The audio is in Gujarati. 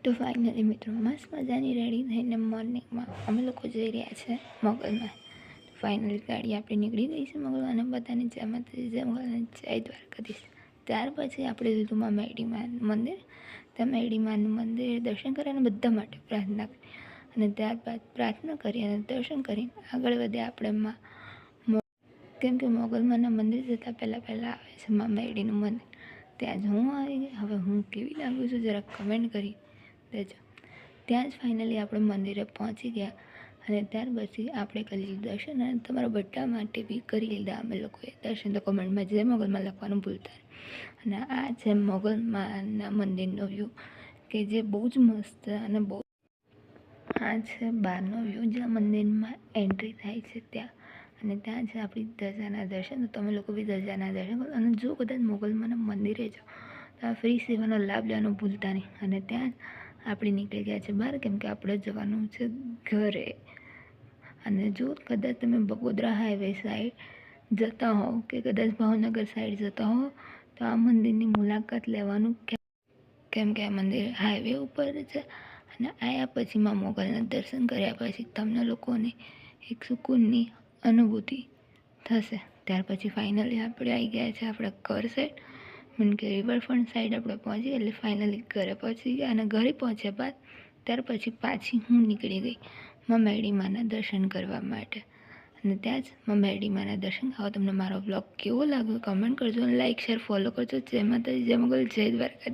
તો ફાઇનલી મિત્રો મસ્ત મજાની રેડી થઈને મોર્નિંગમાં અમે લોકો જઈ રહ્યા છે મોગલમાં. ફાઇનલી ગાડી આપણી નીકળી ગઈ છે મોગલમાં અને બધાની જય માતાજી જય મોગલની જય દ્વારકાધીશ. ત્યાર પછી આપણે લીધું મેડીમાનું મંદિર. ત્યાં મેડીમાનું મંદિર દર્શન કરી અને બધા માટે પ્રાર્થના કરી અને ત્યારબાદ પ્રાર્થના કરી અને દર્શન કરીને આગળ વધ્યા આપણે કેમ કે મોગલમાના મંદિર જતાં પહેલાં આવે છે મેડીનું મંદિર. ત્યાં જ હું આવી ગઈ. હવે હું કેવી લાગુ છું જરા કમેન્ટ કરી દેજો. ત્યાં જ ફાઇનલી આપણે મંદિરે પહોંચી ગયા અને ત્યાર પછી આપણે કરી લીધું દર્શન અને તમારા બધા માટે બી કરી લીધા અમે લોકોએ દર્શન. તો કમેન્ટમાં જય મોગલમાં લખવાનું ભૂલતા નહીં. અને આ છે મોગલમાના મંદિરનો વ્યૂ કે જે બહુ જ મસ્ત અને બહુ આ છે બહારનો વ્યૂ જ્યાં મંદિરમાં એન્ટ્રી થાય છે ત્યાં. અને ત્યાં છે આપણી ધજાના દર્શન. તો તમે લોકો બી ધજાના દર્શન કરો અને જો કદાચ મોગલમાના મંદિરે જાઓ તો આ ફ્રી સેવાનો લાભ લેવાનો ભૂલતા નહીં. અને ત્યાં આપણે નીકળી ગયા છે બહાર કેમ કે આપણે જવાનું છે ઘરે. અને જો કદાચ તમે બગોદરા હાઈવે સાઈડ જતા હોવ કે કદાચ ભાવનગર સાઈડ જતા હોવ તો આ મંદિરની મુલાકાત લેવાનું કેમ કે આ મંદિર હાઈવે ઉપર છે. અને આવ્યા પછી માં મોગલના દર્શન કર્યા પછી તમને લોકોને એક સુકૂનની અનુભૂતિ થશે. ત્યાર પછી ફાઇનલી આપણે આવી ગયા છે આપણા ઘર સાઈડ મીન કે રિવરફ્રન્ટ સાઈડ આપણે પહોંચી એટલે ફાઇનલી ઘરે પહોંચી ગયા. અને ઘરે પહોંચ્યા બાદ ત્યાર પછી પાછી હું નીકળી ગઈ મેડીમાના દર્શન કરવા માટે. અને ત્યાં જ મેડીમાના દર્શન ખાવા. તમને મારો બ્લોગ કેવો લાગ્યો કમેન્ટ કરજો અને લાઈક શેર ફોલો કરજો. જય માતાજી જય મોગલ જય દ્વારકા.